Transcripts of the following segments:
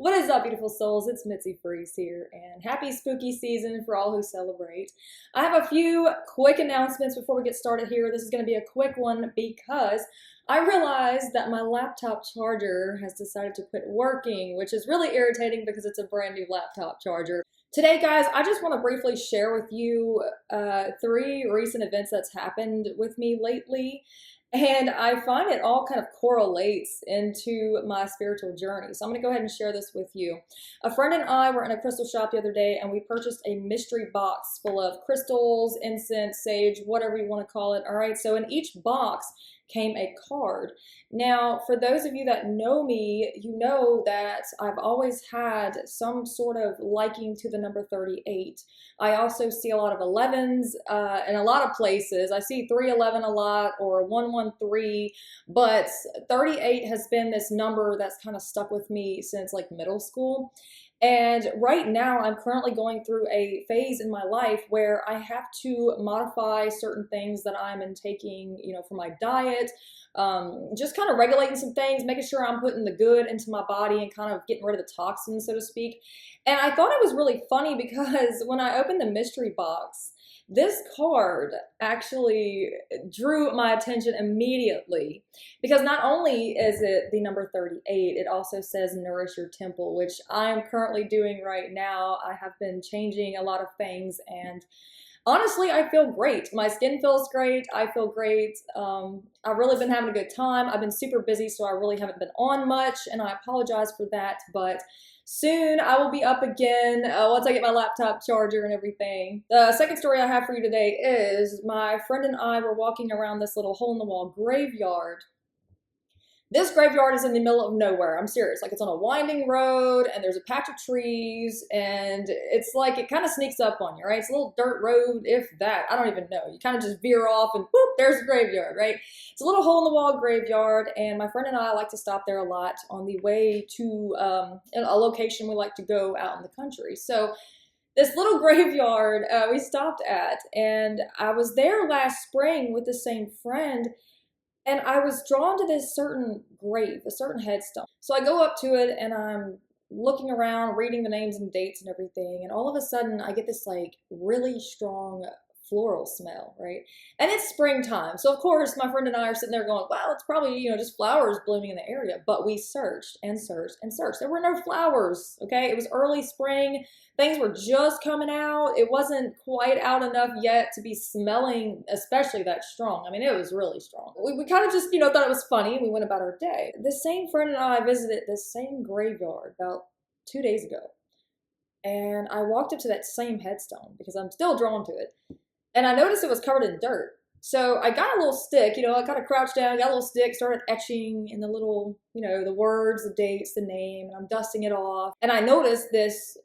What is up, beautiful souls? It's Mitzi Freeze here, and happy spooky season for all who celebrate. I have a few quick announcements before we get started here. This is going to be a quick one because I realized that my laptop charger has decided to quit working, which is really irritating because it's a brand new laptop charger. Today, guys, I just want to briefly share with you three recent events that's happened with me lately. And I find it all kind of correlates into my spiritual journey. So I'm going to go ahead and share this with you. A friend and I were in a crystal shop the other day, and we purchased a mystery box full of crystals, incense, sage, whatever you want to call it. All right. So in each box came a card. Now, for those of you that know me, you know that I've always had some sort of liking to the number 38. I also see a lot of 11s in a lot of places. I see 311 a lot or 113, but 38 has been this number that's kind of stuck with me since like middle school. And right now, I'm currently going through a phase in my life where I have to modify certain things that I'm intaking, for my diet, just kind of regulating some things, making sure I'm putting the good into my body and kind of getting rid of the toxins, so to speak. And I thought it was really funny because when I opened the mystery box, this card actually drew my attention immediately because not only is it the number 38, it also says nourish your temple, which I'm currently doing right now. I have been changing a lot of things and honestly, I feel great. My skin feels great. I feel great. I've really been having a good time. I've been super busy, so I really haven't been on much, and I apologize for that, but soon I will be up again once I get my laptop charger and everything. The second story I have for you today is my friend and I were walking around this little hole-in-the-wall graveyard. This graveyard is in the middle of nowhere. I'm serious. Like, it's on a winding road and there's a patch of trees and it's like it kind of sneaks up on you, right? It's a little dirt road, if that. I don't even know. You kind of just veer off and whoop, there's the graveyard, right? It's a little hole-in-the-wall graveyard, and my friend and I like to stop there a lot on the way to a location we like to go out in the country. So this little graveyard we stopped at, and I was there last spring with the same friend. And I was drawn to this certain grave, a certain headstone. So I go up to it and I'm looking around, reading the names and dates and everything. And all of a sudden I get this like really strong floral smell, right? And it's springtime. So of course my friend and I are sitting there going, well, it's probably, just flowers blooming in the area. But we searched and searched and searched. There were no flowers, okay? It was early spring. Things were just coming out. It wasn't quite out enough yet to be smelling especially that strong. I mean, it was really strong. We kind of just, thought it was funny, and we went about our day. The same friend and I visited this same graveyard about 2 days ago. And I walked up to that same headstone because I'm still drawn to it. And I noticed it was covered in dirt. So I got a little stick, I kind of crouched down, got a little stick, started etching in the little, the words, the dates, the name, and I'm dusting it off. And I noticed this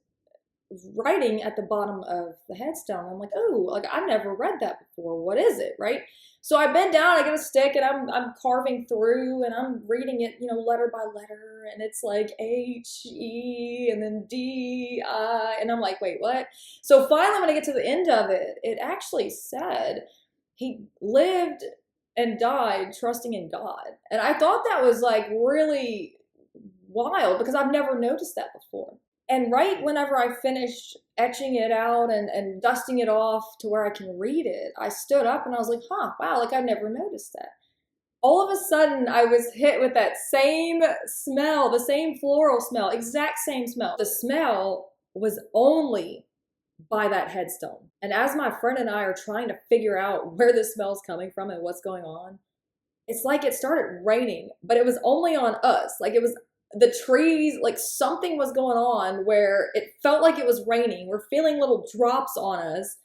writing at the bottom of the headstone. I'm like, oh, like I've never read that before. What is it, right? So I bend down, I get a stick, and I'm carving through, and I'm reading it, letter by letter, and it's like H-E, and then D-I, and I'm like, wait, what? So finally, when I get to the end of it, it actually said he lived and died trusting in God. And I thought that was like really wild because I've never noticed that before. And right whenever I finished etching it out and dusting it off to where I can read it, I stood up and I was like, wow, like I never noticed that. All of a sudden, I was hit with that same smell, the same floral smell, exact same smell. The smell was only by that headstone. And as my friend and I are trying to figure out where the smell's coming from and what's going on, it's like it started raining, but it was only on us. Like it was the trees, like something was going on where it felt like it was raining. We're feeling little drops on us,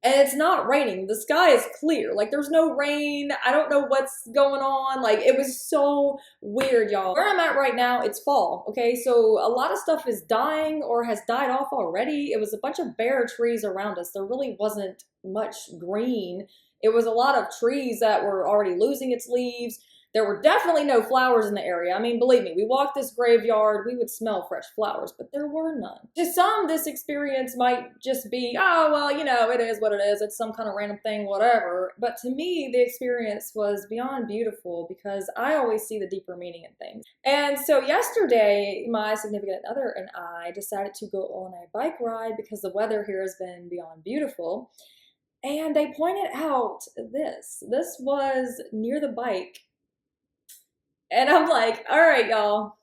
and it's not raining. The sky is clear. Like there's no rain. I don't know what's going on. Like it was so weird, y'all. Where I'm at right now, it's fall, okay? So a lot of stuff is dying or has died off already. It was a bunch of bare trees around us. There really wasn't much green. It was a lot of trees that were already losing its leaves. There were definitely no flowers in the area. I mean, believe me, we walked this graveyard, we would smell fresh flowers, but there were none. To some, this experience might just be, oh, well, you know, it is what it is. It's some kind of random thing, whatever. But to me, the experience was beyond beautiful because I always see the deeper meaning in things. And so yesterday, my significant other and I decided to go on a bike ride because the weather here has been beyond beautiful. And they pointed out this. This was near the bike. And I'm like, all right, y'all,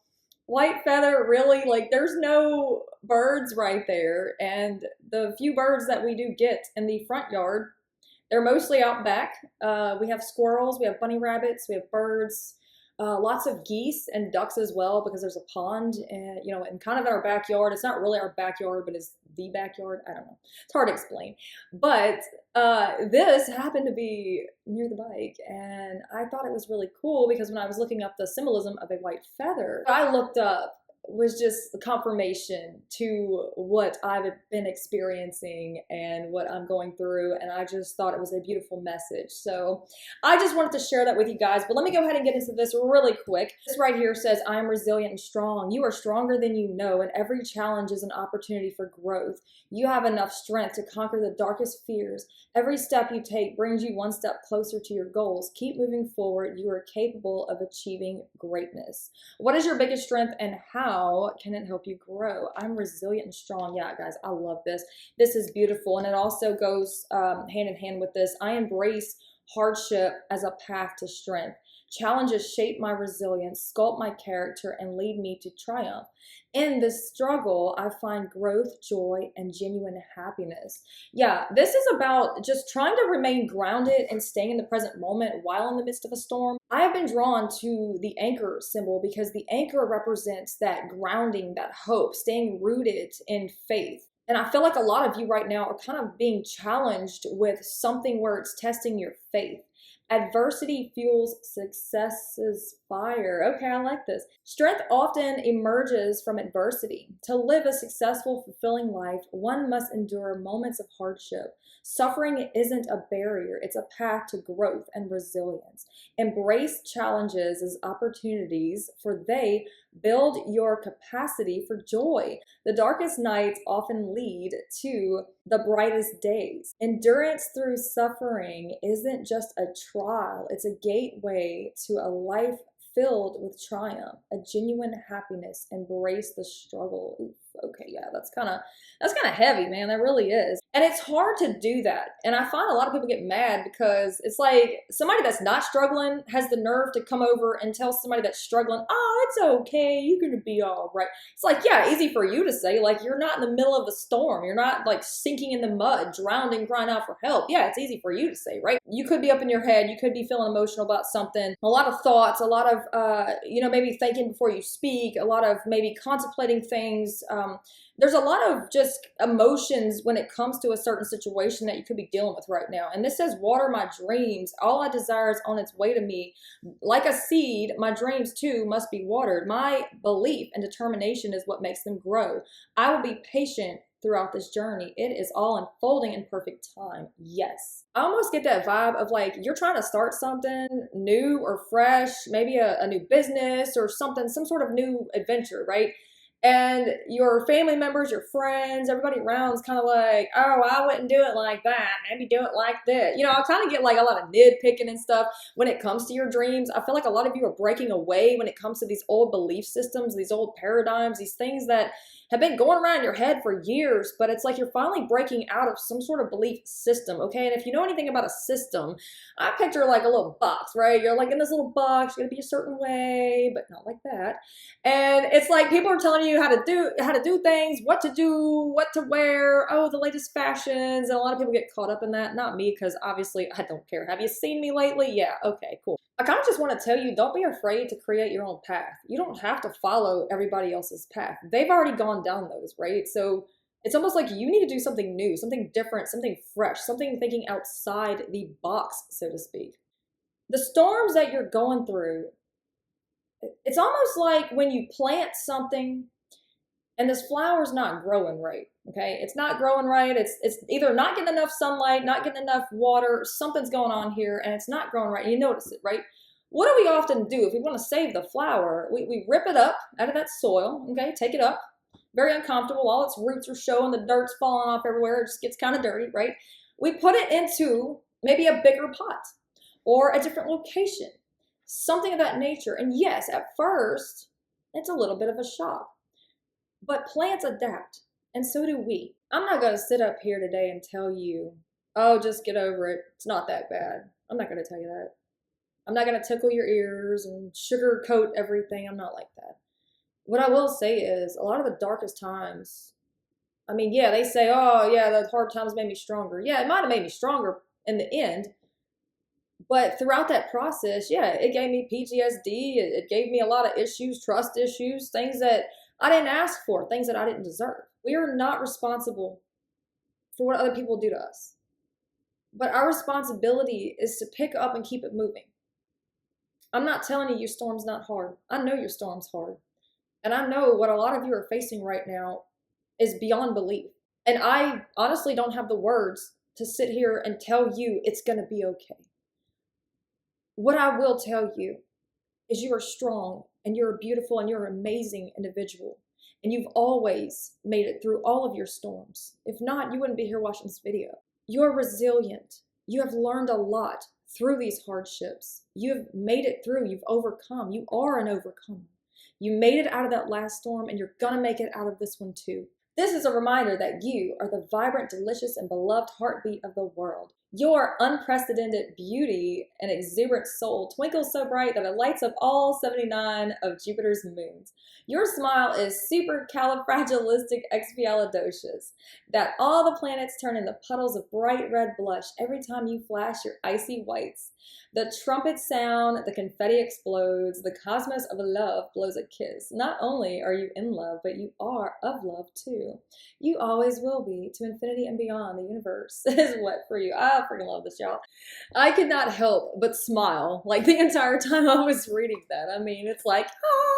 white feather, really? Like, there's no birds right there. And the few birds that we do get in the front yard, they're mostly out back. We have squirrels, we have bunny rabbits, we have birds, lots of geese and ducks as well because there's a pond, and and kind of in our backyard. It's not really our backyard, but it's the backyard. I don't know. It's hard to explain. But this happened to be near the bike, and I thought it was really cool because when I was looking up the symbolism of a white feather, I looked up was just the confirmation to what I've been experiencing and what I'm going through. And I just thought it was a beautiful message. So I just wanted to share that with you guys. But let me go ahead and get into this really quick. This right here says, I am resilient and strong. You are stronger than you know, and every challenge is an opportunity for growth. You have enough strength to conquer the darkest fears. Every step you take brings you one step closer to your goals. Keep moving forward. You are capable of achieving greatness. What is your biggest strength and how can it help you grow? I'm resilient and strong. Yeah, guys, I love this. This is beautiful. And it also goes hand in hand with this. I embrace hardship as a path to strength. Challenges shape my resilience, sculpt my character, and lead me to triumph. In this struggle, I find growth, joy, and genuine happiness. Yeah, this is about just trying to remain grounded and staying in the present moment while in the midst of a storm. I have been drawn to the anchor symbol because the anchor represents that grounding, that hope, staying rooted in faith. And I feel like a lot of you right now are kind of being challenged with something where it's testing your faith. Adversity fuels success's fire. Okay, I like this. Strength often emerges from adversity. To live a successful, fulfilling life, one must endure moments of hardship. Suffering isn't a barrier, it's a path to growth and resilience. Embrace challenges as opportunities, for they build your capacity for joy. The darkest nights often lead to the brightest days. Endurance through suffering isn't just a trial, it's a gateway to a life filled with triumph, a genuine happiness. Embrace the struggle. Oof, okay, yeah, that's kind of heavy, man. That really is. And it's hard to do that. And I find a lot of people get mad because it's like somebody that's not struggling has the nerve to come over and tell somebody that's struggling, oh, it's okay, you're gonna be all right. It's like, yeah, easy for you to say. Like, you're not in the middle of a storm. You're not like sinking in the mud, drowning, crying out for help. Yeah, it's easy for you to say, right? You could be up in your head. You could be feeling emotional about something. A lot of thoughts, a lot of, maybe thinking before you speak, a lot of maybe contemplating things. There's a lot of just emotions when it comes to a certain situation that you could be dealing with right now. And this says, water my dreams. All I desire is on its way to me. Like a seed, my dreams too must be watered. My belief and determination is what makes them grow. I will be patient throughout this journey. It is all unfolding in perfect time. Yes. I almost get that vibe of like, you're trying to start something new or fresh, maybe a new business or something, some sort of new adventure, right? And your family members, your friends, everybody around is kind of like, oh, I wouldn't do it like that. Maybe do it like this. I kind of get like a lot of nitpicking and stuff when it comes to your dreams. I feel like a lot of you are breaking away when it comes to these old belief systems, these old paradigms, these things that have been going around in your head for years, but it's like you're finally breaking out of some sort of belief system, okay? And if you know anything about a system, I picture like a little box, right? You're like in this little box, you're gonna be a certain way, but not like that. And it's like people are telling you how to do things, what to do, what to wear, oh, the latest fashions, and a lot of people get caught up in that. Not me, because obviously I don't care. Have you seen me lately? Yeah, okay, cool. I kind of just want to tell you, don't be afraid to create your own path. You don't have to follow everybody else's path. They've already gone down those, right? So it's almost like you need to do something new, something different, something fresh, something thinking outside the box, so to speak. The storms that you're going through, it's almost like when you plant something and this flower's not growing right, okay? It's not growing right. It's either not getting enough sunlight, not getting enough water, something's going on here, and it's not growing right. You notice it, right? what do we often do if we want to save the flower? We rip it up out of that soil, okay, take it up. Very uncomfortable. All its roots are showing, the dirt's falling off everywhere. It just gets kind of dirty, right? We put it into maybe a bigger pot or a different location, something of that nature. And yes, at first, it's a little bit of a shock. But plants adapt, and so do we. I'm not going to sit up here today and tell you, oh, just get over it. It's not that bad. I'm not going to tell you that. I'm not going to tickle your ears and sugarcoat everything. I'm not like that. What I will say is a lot of the darkest times, I mean, yeah, they say, oh, yeah, the hard times made me stronger. Yeah, it might have made me stronger in the end. But throughout that process, yeah, it gave me PTSD. It gave me a lot of issues, trust issues, things that I didn't ask for, things that I didn't deserve. We are not responsible for what other people do to us. But our responsibility is to pick up and keep it moving. I'm not telling you your storm's not hard. I know your storm's hard. And I know what a lot of you are facing right now is beyond belief. And I honestly don't have the words to sit here and tell you it's going to be okay. What I will tell you is you are strong and you're beautiful and you're an amazing individual. And you've always made it through all of your storms. If not, you wouldn't be here watching this video. You are resilient. You have learned a lot through these hardships. You have made it through. You've overcome. You are an overcomer. You made it out of that last storm and you're gonna make it out of this one too. This is a reminder that you are the vibrant, delicious, and beloved heartbeat of the world. Your unprecedented beauty and exuberant soul twinkles so bright that it lights up all 79 of Jupiter's moons. Your smile is supercalifragilisticexpialidocious, that all the planets turn into puddles of bright red blush every time you flash your icy whites. The trumpet sound, the confetti explodes, the cosmos of love blows a kiss. Not only are you in love, but you are of love too. You always will be, to infinity and beyond. The universe is wet for you. I freaking love this, y'all. I could not help but smile like the entire time I was reading that. I mean, it's like, ah.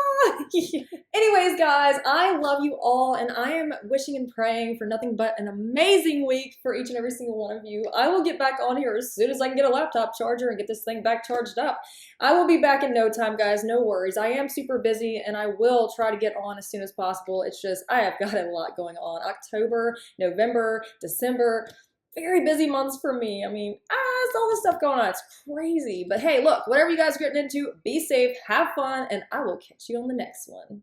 Anyways, guys, I love you all, and I am wishing and praying for nothing but an amazing week for each and every single one of you. I will get back on here as soon as I can get a laptop charger and get this thing back charged up. I will be back in no time, guys. No worries. I am super busy, and I will try to get on as soon as possible. It's just I have got a lot going on. October, November, December. Very busy months for me. I mean, it's all this stuff going on. It's crazy. But hey, look, whatever you guys are getting into, be safe, have fun, and I will catch you on the next one.